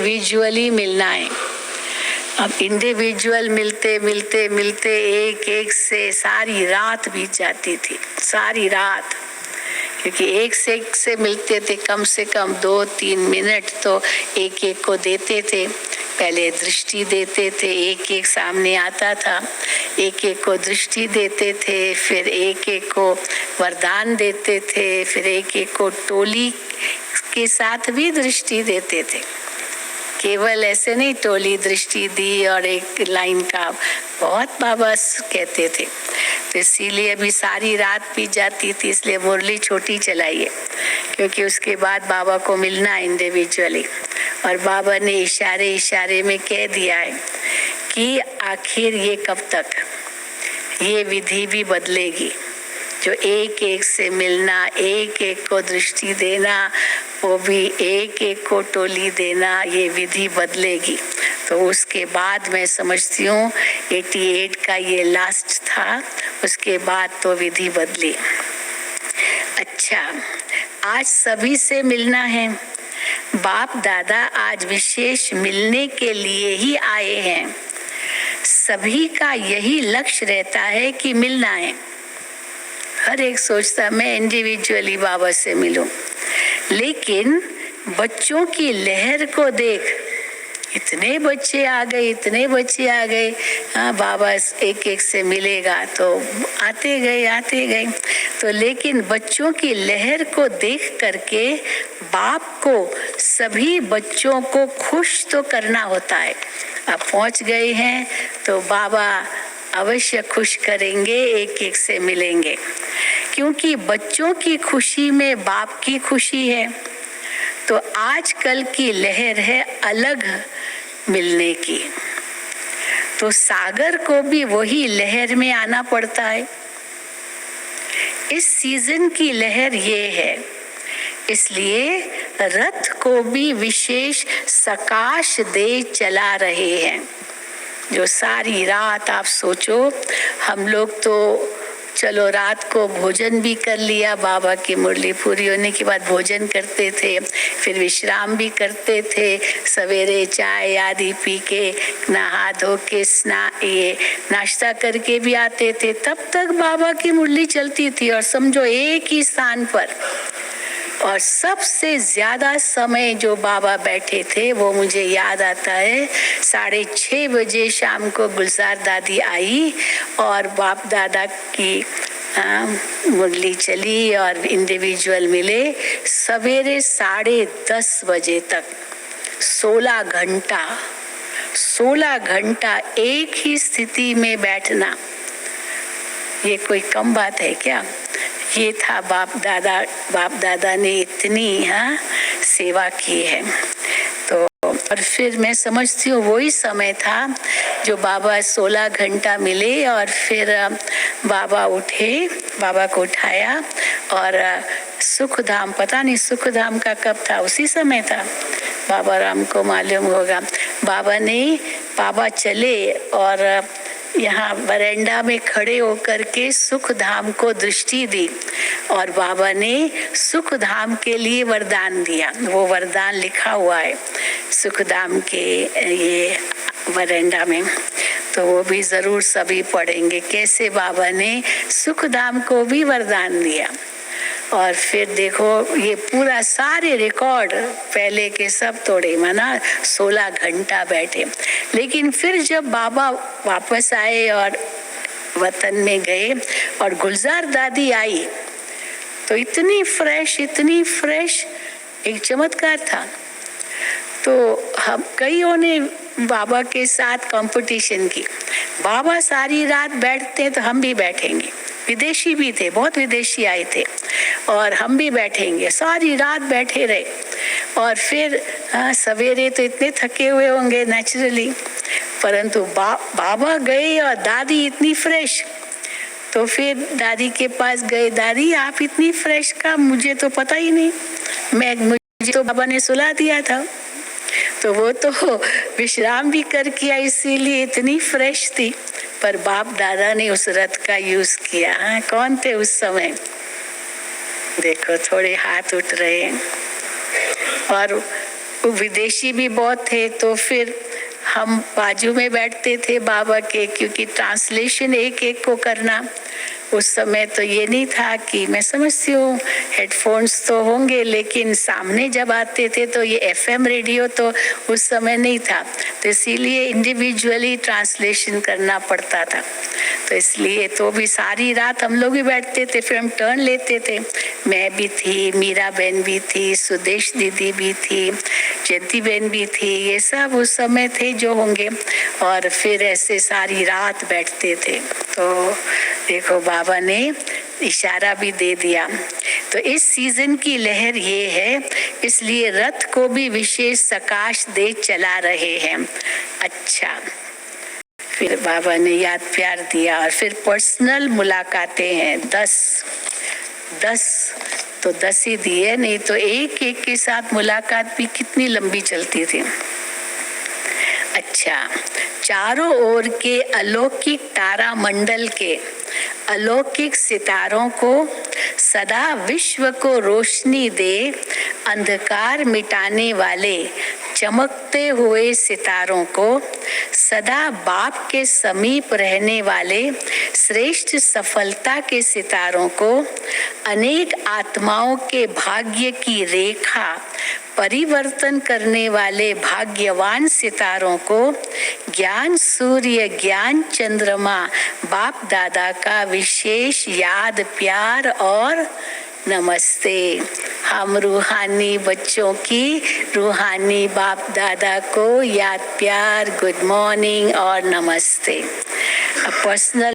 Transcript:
Visually मिलना है। अब इंडिविजुअल मिलते मिलते मिलते एक एक से सारी रात बीत जाती थी, सारी रात, क्योंकि एक से मिलते थे, कम से कम 2-3 मिनट तो एक एक को देते थे। पहले दृष्टि देते थे, एक एक सामने आता था, एक एक को दृष्टि देते थे, फिर एक एक को वरदान देते थे, फिर एक एक को टोली के साथ भी दृष्टि देते थे। केवल ऐसे नहीं टोली दृष्टि दी और एक लाइन का, बहुत बाबा कहते थे। तो इसीलिए अभी सारी रात बीत जाती थी, इसलिए मुरली छोटी चलाई है, क्योंकि उसके बाद बाबा को मिलना है इंडिविजुअली। और बाबा ने इशारे इशारे में कह दिया है कि आखिर ये कब तक, ये विधि भी बदलेगी। जो एक एक से मिलना, एक एक को दृष्टि देना, वो भी एक एक को टोली देना, ये विधि बदलेगी। तो उसके बाद मैं समझती हूँ 88 का ये लास्ट था, उसके बाद तो विधि बदली। अच्छा, आज सभी से मिलना है। बाप दादा आज विशेष मिलने के लिए ही आए हैं। सभी का यही लक्ष्य रहता है कि मिलना है। हर एक सोचता मैं इंडिविजुअली बाबा से मिलूं, लेकिन बच्चों की लहर को देख, इतने बच्चे आ गए, इतने बच्चे आ गए। हाँ, बाबा एक एक से मिलेगा, तो आते गए। तो लेकिन बच्चों की लहर को देख करके बाप को सभी बच्चों को खुश तो करना होता है। अब पहुंच गए हैं तो बाबा अवश्य खुश करेंगे, एक एक से मिलेंगे, क्योंकि बच्चों की खुशी में बाप की खुशी है। तो आजकल की लहर है अलग मिलने की, तो सागर को भी वही लहर में आना पड़ता है। इस सीजन की लहर ये है, इसलिए रथ को भी विशेष सकाश दे चला रहे हैं। जो सारी रात आप सोचो, हम लोग तो चलो रात को भोजन भी कर लिया, बाबा की मुरली पूरी होने के बाद भोजन करते थे, फिर विश्राम भी करते थे, सवेरे चाय आदि पी के नहा धो के ये नाश्ता करके भी आते थे। तब तक बाबा की मुरली चलती थी, और समझो एक ही स्थान पर। और सबसे ज्यादा समय जो बाबा बैठे थे वो मुझे याद आता है, 6:30 बजे शाम को गुलजार दादी आई और बाप दादा की मुरली चली और इंडिविजुअल मिले। सवेरे 10:30 बजे तक 16 घंटा एक ही स्थिति में बैठना, ये कोई कम बात है क्या? ये था बाप दादा ने इतनी सेवा की है। तो और फिर मैं समझती हूँ वही समय था जो बाबा 16 घंटा मिले, और फिर बाबा उठे, बाबा को उठाया और सुखधाम, पता नहीं सुखधाम का कब था, उसी समय था, बाबा राम को मालूम होगा। बाबा चले और यहाँ बरंडा में खड़े होकर के सुखधाम को दृष्टि दी, और बाबा ने सुखधाम के लिए वरदान दिया। वो वरदान लिखा हुआ है सुखधाम के ये बरंडा में, तो वो भी जरूर सभी पढ़ेंगे कैसे बाबा ने सुखधाम को भी वरदान दिया। और फिर देखो ये पूरा सारे रिकॉर्ड पहले के सब तोड़े, माना 16 घंटा बैठे। लेकिन फिर जब बाबा वापस आए और वतन में गए और गुलजार दादी आई, तो इतनी फ्रेश, एक चमत्कार था। तो हम कईयों ने बाबा के साथ कंपटीशन की, बाबा सारी रात बैठते तो हम भी बैठेंगे। विदेशी भी थे, बहुत विदेशी आए थे, और हम भी बैठेंगे। सारी रात बैठे रहे, और फिर सवेरे तो इतने थके हुए होंगे नेचुरली, परंतु बाबा गए और दादी इतनी फ्रेश। तो फिर दादी के पास गए, दादी आप इतनी फ्रेश का मुझे तो पता ही नहीं, मुझे तो बाबा ने सुला दिया था। तो वो तो विश्राम भी करके आई, इसीलिए इतनी फ्रेश थी। पर बाप दादा ने उस रथ का यूज किया। कौन थे उस समय? देखो थोड़े हाथ उठ रहे हैं। और विदेशी भी बहुत थे, तो फिर हम बाजू में बैठते थे बाबा के, क्योंकि ट्रांसलेशन एक एक को करना। उस समय तो ये नहीं था कि, मैं समझती हूँ हेडफोन्स तो होंगे, लेकिन सामने जब आते थे तो ये एफएम रेडियो तो उस समय नहीं था, तो इसीलिए इंडिविजुअली ट्रांसलेशन करना पड़ता था। तो इसलिए तो भी सारी रात हम लोग भी बैठते थे, फिर हम टर्न लेते थे। मैं भी थी, मीरा बहन भी थी, सुदेश दीदी भी थी, जयंती बहन भी थी, ये सब उस समय थे जो होंगे, और फिर ऐसे सारी रात बैठते थे। तो देखो बाबा ने इशारा भी दे दिया। तो इस सीजन की लहर ये है, इसलिए रथ को भी विशेष सकाश दे चला रहे हैं। अच्छा, फिर बाबा ने याद प्यार दिया, और फिर पर्सनल मुलाकातें हैं 10 तो 10 ही दिए, नहीं तो एक एक के साथ मुलाकात भी कितनी लंबी चलती थी। अच्छा, चारों ओर के अलौकिक तारा मंडल के अलौकिक सितारों को सदा विश्व को रोशनी दे, अंधकार मिटाने वाले चमकते हुए सितारों को, सदा बाप के समीप रहने वाले श्रेष्ठ सफलता के सितारों को, अनेक आत्माओं के भाग्य की रेखा परिवर्तन करने वाले भाग्यवान सितारों को, ज्ञान सूर्य ज्ञान चंद्रमा बाप दादा का विशेष याद प्यार और नमस्ते। हम रूहानी बच्चों की रूहानी बाप दादा को याद प्यार, गुड मॉर्निंग और नमस्ते। पर्सनल